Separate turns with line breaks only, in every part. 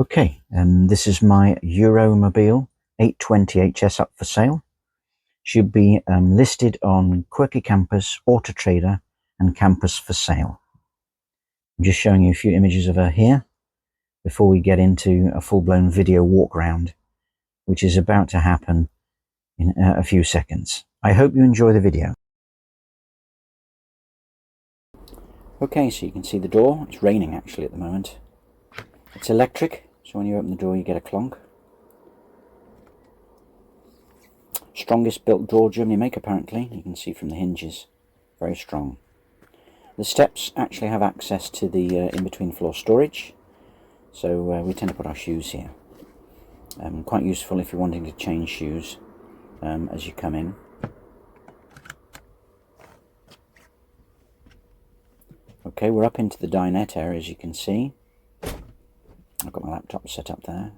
Okay, this is my Euramobil 820 HS up for sale. Should be listed on Quirky Campus, Auto Trader and Campus for Sale. I'm just showing you a few images of her here before we get into a full-blown video walk round, which is about to happen in a few seconds. I hope you enjoy the video. Okay, so you can see the door. It's raining actually at the moment. It's electric, so when you open the door you get a clonk. Strongest built door Germany make apparently, you can see from the hinges. Very strong. The steps actually have access to the in-between floor storage, so we tend to put our shoes here. Quite useful if you're wanting to change shoes as you come in. Okay, we're up into the dinette area as you can see. I've got my laptop set up there.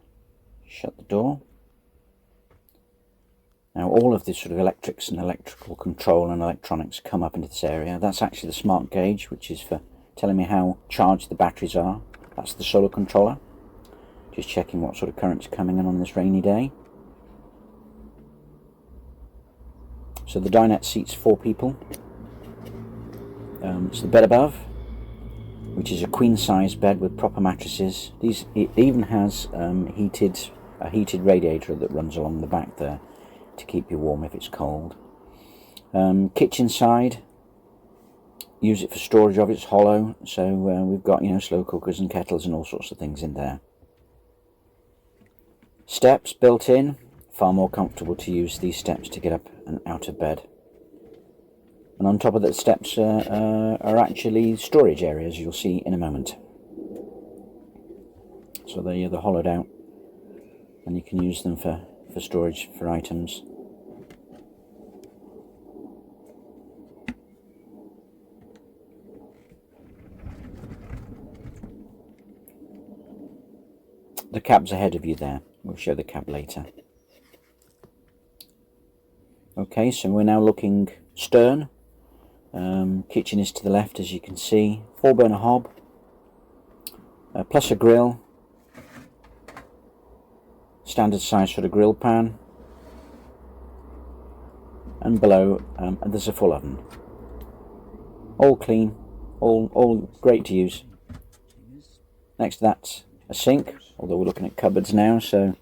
Shut the door. Now all of this sort of electrics and electrical control and electronics come up into this area. That's actually the smart gauge, which is for telling me how charged the batteries are. That's the solar controller. Just checking what sort of current's coming in on this rainy day. So the dinette seats 4 people. It's the bed above, which is a queen size bed with proper mattresses. It even has a heated radiator that runs along the back there to keep you warm if it's cold. Kitchen side, use it for storage of it's hollow, so we've got slow cookers and kettles and all sorts of things in there. Steps built in, far more comfortable to use these steps to get up and out of bed. And on top of the steps are actually storage areas, you'll see in a moment. So they're hollowed out and you can use them for storage for items. The cab's ahead of you there. We'll show the cab later. Okay, so we're now looking stern. Kitchen is to the left, as you can see. 4-burner hob, plus a grill. Standard size sort of grill pan. And below, there's a full oven. All clean, all great to use. Next to that, a sink, although we're looking at cupboards now, so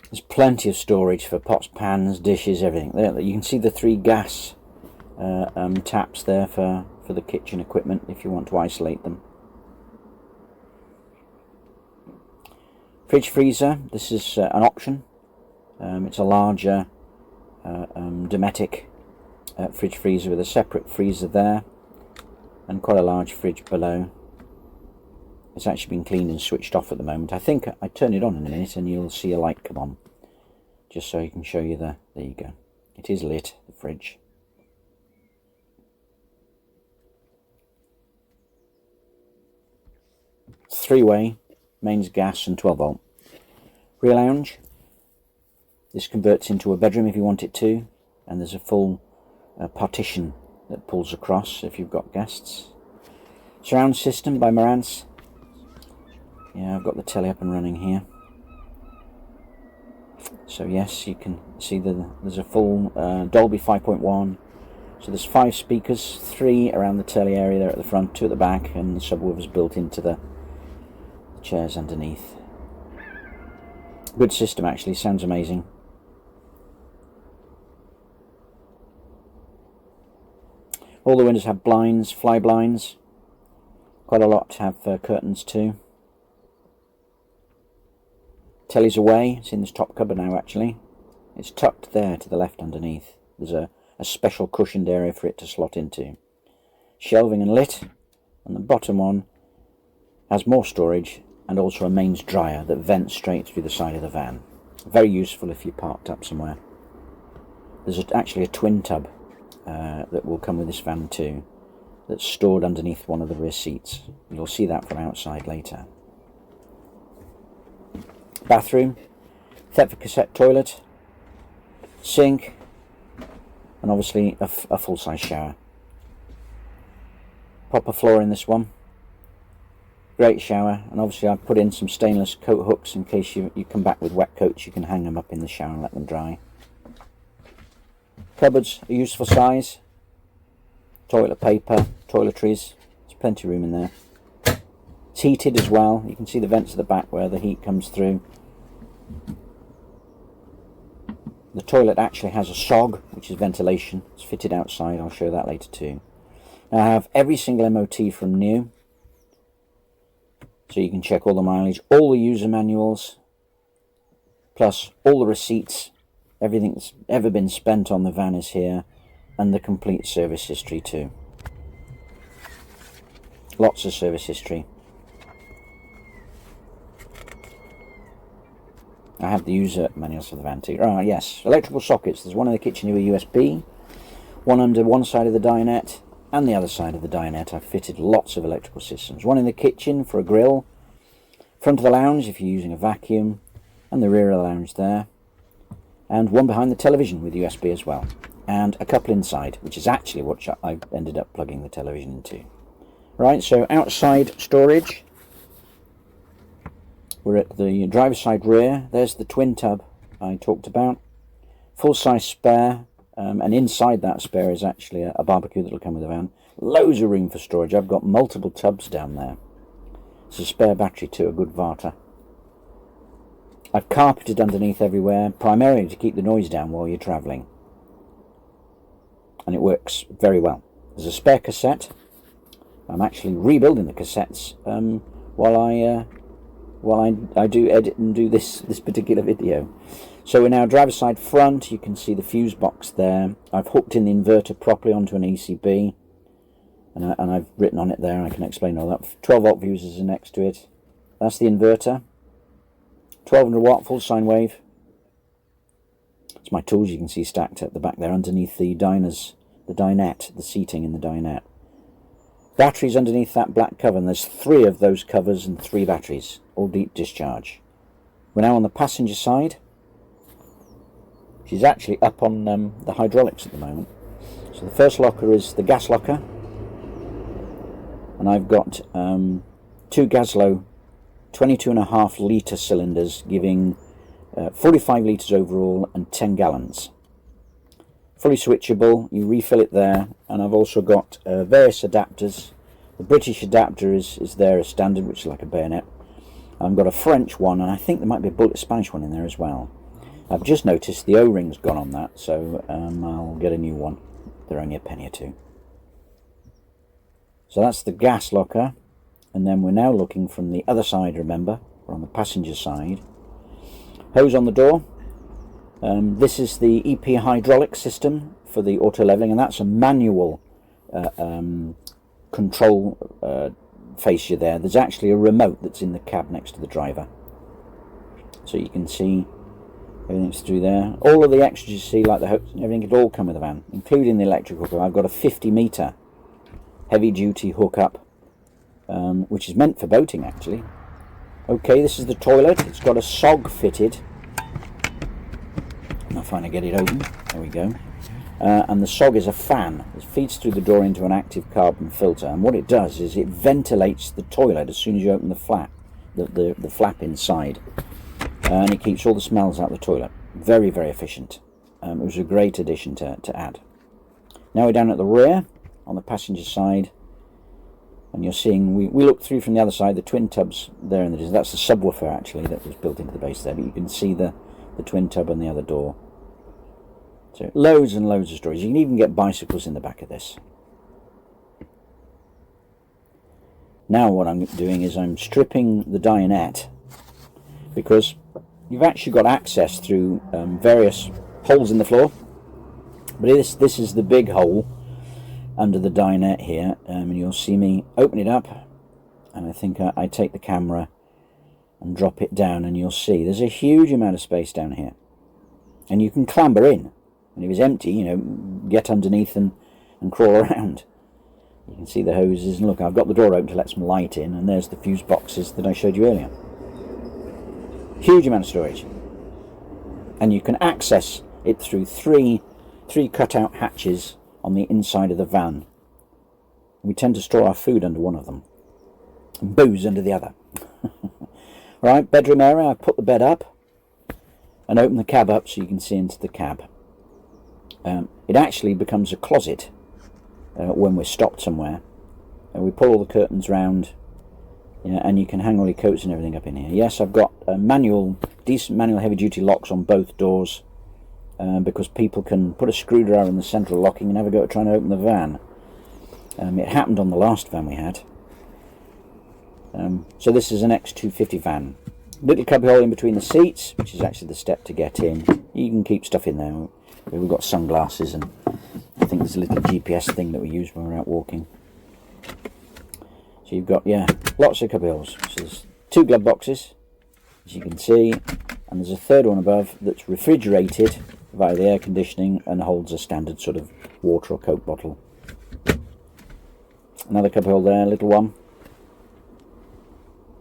there's plenty of storage for pots, pans, dishes, everything. There, you can see the 3 gas taps there for the kitchen equipment if you want to isolate them. Fridge freezer, this is an option. It's a larger Dometic fridge freezer with a separate freezer there and quite a large fridge below. It's actually been cleaned and switched off at the moment. I think I turn it on in a minute and you'll see a light come on, just so I can show you there you go. It is lit, the fridge. Three-way, mains gas and 12-volt. Rear lounge. This converts into a bedroom if you want it to, and there's a full partition that pulls across if you've got guests. Surround system by Marantz. Yeah, I've got the telly up and running here. So yes, you can see there's a full Dolby 5.1. So there's 5 speakers, 3 around the telly area there at the front, 2 at the back, and the subwoofers built into the chairs underneath. Good system actually, sounds amazing. All the windows have blinds, fly blinds. Quite a lot have curtains too. Telly's away, it's in this top cupboard now actually. It's tucked there to the left underneath. There's a special cushioned area for it to slot into. Shelving and lit, and the bottom one has more storage and also a mains dryer that vents straight through the side of the van. Very useful if you're parked up somewhere. There's actually a twin tub that will come with this van too, that's stored underneath one of the rear seats. You'll see that from outside later. Bathroom, Thetford cassette toilet, sink, and obviously a full-size shower. Proper floor in this one. great shower, and obviously I've put in some stainless coat hooks in case you come back with wet coats. You can hang them up in the shower and let them dry. Cupboards, a useful size. Toilet paper, toiletries, there's plenty of room in there. It's heated as well. You can see the vents at the back where the heat comes through. The toilet actually has a SOG, which is ventilation. It's fitted outside. I'll show that later too. Now I have every single MOT from new, so you can check all the mileage, all the user manuals, plus all the receipts. Everything that's ever been spent on the van is here, and the complete service history too. Lots of service history. I have the user manuals for the van too. Right, yes, electrical sockets. There's one in the kitchen with a USB, one under one side of the dinette, and the other side of the dinette. I've fitted lots of electrical systems. One in the kitchen for a grill, front of the lounge if you're using a vacuum, and the rear of the lounge there, and one behind the television with USB as well, and a couple inside, which is actually what I ended up plugging the television into. Right, so outside storage. We're at the driver's side rear. There's the twin tub I talked about. Full-size spare, and inside that spare is actually a barbecue that will come with the van. Loads of room for storage. I've got multiple tubs down there. It's a spare battery too, a good Varta. I've carpeted underneath everywhere, primarily to keep the noise down while you're travelling. And it works very well. There's a spare cassette. I'm actually rebuilding the cassettes while I do edit and do this particular video. So we're now driver's side front. You can see the fuse box there. I've hooked in the inverter properly onto an ECB, and I've written on it there. I can explain all that. 12 volt fuses are next to it. That's the inverter. 1200 watt full sine wave. It's my tools you can see stacked at the back there underneath the dinette, the seating in the dinette. Batteries underneath that black cover, and there's 3 of those covers and 3 batteries, all deep discharge. We're now on the passenger side. She's actually up on the hydraulics at the moment. So the first locker is the gas locker, and I've got 2 Gaslow 22.5 litre cylinders giving 45 litres overall and 10 gallons. Fully switchable, you refill it there, and I've also got various adapters. The British adapter is there as standard, which is like a bayonet. I've got a French one, and I think there might be a bullet Spanish one in there as well. I've just noticed the O-ring's gone on that, so I'll get a new one. They're only a penny or 2. So that's the gas locker, and then we're now looking from the other side, remember, we're on the passenger side. Hose on the door. This is the EP hydraulic system for the auto leveling, and that's a manual control fascia there. There's actually a remote that's in the cab next to the driver, so you can see everything's through there. All of the extras you see, like the hooks and everything, could all come with the van, including the electric hookup. I've got a 50-metre heavy-duty hookup, which is meant for boating actually. Okay, this is the toilet. It's got a SOG fitted. I'll finally get it open. There we go. And the SOG is a fan. It feeds through the door into an active carbon filter, and what it does is it ventilates the toilet as soon as you open the flap, the flap inside, and it keeps all the smells out of the toilet. Very, very efficient. It was a great addition to add. Now we're down at the rear on the passenger side, and you're seeing we looked through from the other side, the twin tubs there in the distance. That's the subwoofer actually that was built into the base there, but you can see the twin tub on the other door. So loads and loads of storage. You can even get bicycles in the back of this. Now what I'm doing is I'm stripping the dinette, because you've actually got access through various holes in the floor, but this is the big hole under the dinette here, and you'll see me open it up, and I think I take the camera and drop it down, and you'll see there's a huge amount of space down here, and you can clamber in, and if it's empty, you know, get underneath and crawl around. You can see the hoses, and look, I've got the door open to let some light in, and there's the fuse boxes that I showed you earlier. Huge amount of storage, and you can access it through three cutout hatches on the inside of the van. We tend to store our food under one of them. and booze under the other. Right, bedroom area, I've put the bed up and open the cab up so you can see into the cab. It actually becomes a closet when we're stopped somewhere. And we pull all the curtains round, and you can hang all your coats and everything up in here. Yes, I've got decent manual heavy-duty locks on both doors, because people can put a screwdriver in the central locking and have a go at trying to open the van. It happened on the last van we had. So this is an X250 van. Little cubbyhole in between the seats, which is actually the step to get in. You can keep stuff in there. We've got sunglasses, and I think there's a little GPS thing that we use when we're out walking. So you've got, lots of cubbyholes. So there's 2 glove boxes, as you can see, and there's a third one above that's refrigerated via the air conditioning and holds a standard sort of water or Coke bottle. Another cubbyhole there, little one.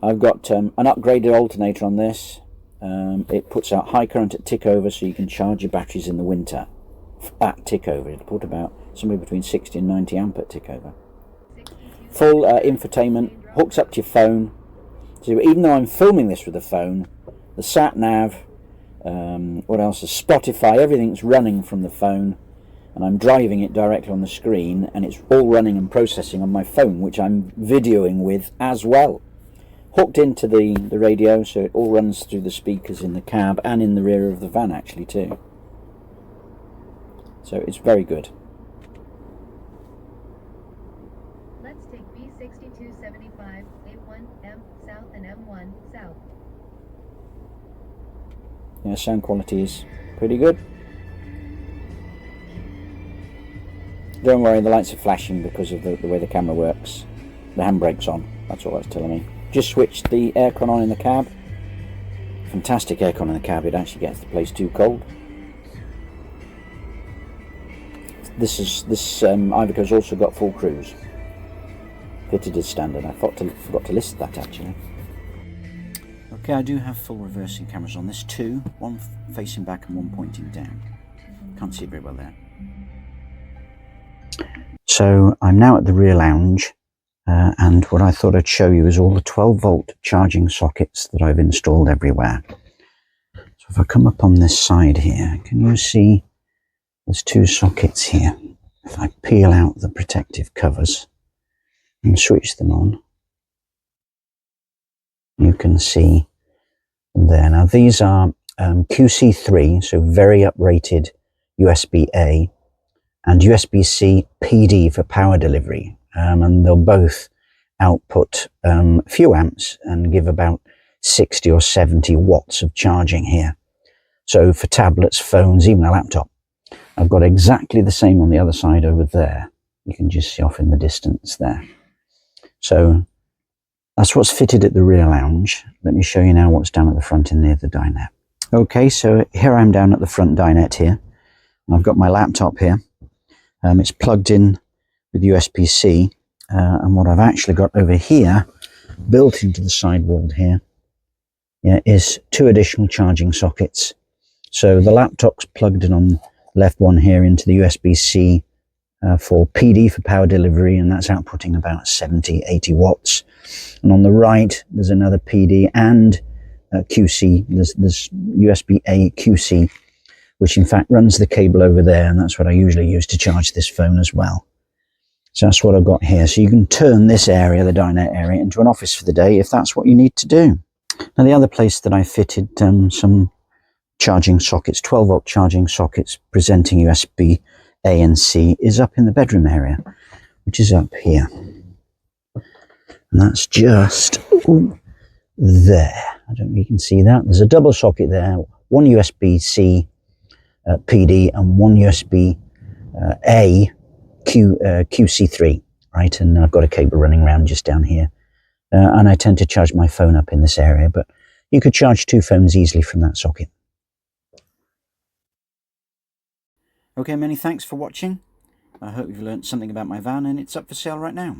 I've got an upgraded alternator on this. It puts out high current at tick over, so you can charge your batteries in the winter at tick over. It'll put about somewhere between 60 and 90 amp at tick over. Full infotainment, hooks up to your phone. So even though I'm filming this with the phone, the sat nav, what else? The Spotify, everything's running from the phone, and I'm driving it directly on the screen, and it's all running and processing on my phone, which I'm videoing with as well. Hooked into the radio, so it all runs through the speakers in the cab and in the rear of the van actually too. So it's very good.
Let's take B6275, A1M south and M1 south.
Yeah, sound quality is pretty good. Don't worry, the lights are flashing because of the way the camera works. The handbrake's on, that's all that's telling me. Just switched the aircon on in the cab. Fantastic aircon in the cab, it actually gets the place too cold. This Iveco's also got full cruise. Fitted as standard. I forgot to list that actually. Okay, I do have full reversing cameras on this too. One facing back and one pointing down. Can't see it very well there. So I'm now at the rear lounge, and what I thought I'd show you is all the 12-volt charging sockets that I've installed everywhere. So if I come up on this side here, can you see there's 2 sockets here? If I peel out the protective covers and switch them on, you can see them there. Now these are QC3, so very uprated USB-A, and USB-C PD for power delivery, and they'll both output a few amps and give about 60 or 70 watts of charging here. So for tablets, phones, even a laptop. I've got exactly the same on the other side over there. You can just see off in the distance there. So that's what's fitted at the rear lounge. Let me show you now what's down at the front and near the dinette. Okay, so here I'm down at the front dinette here. I've got my laptop here. It's plugged in with USB-C, and what I've actually got over here, built into the sidewall here, is 2 additional charging sockets. So the laptop's plugged in on the left one here into the USB-C for PD for power delivery, and that's outputting about 70-80 watts. And on the right, there's another PD and QC. There's USB-A QC, which in fact runs the cable over there, and that's what I usually use to charge this phone as well. So that's what I've got here. So you can turn this area, the dinette area, into an office for the day if that's what you need to do. Now the other place that I fitted some charging sockets, 12-volt charging sockets presenting USB A and C, is up in the bedroom area, which is up here. And that's just there. I don't know if you can see that. There's a double socket there, one USB-C PD and one USB A QC3, right? And I've got a cable running around just down here. And I tend to charge my phone up in this area, but you could charge 2 phones easily from that socket. Okay, many thanks for watching. I hope you've learned something about my van, and it's up for sale right now.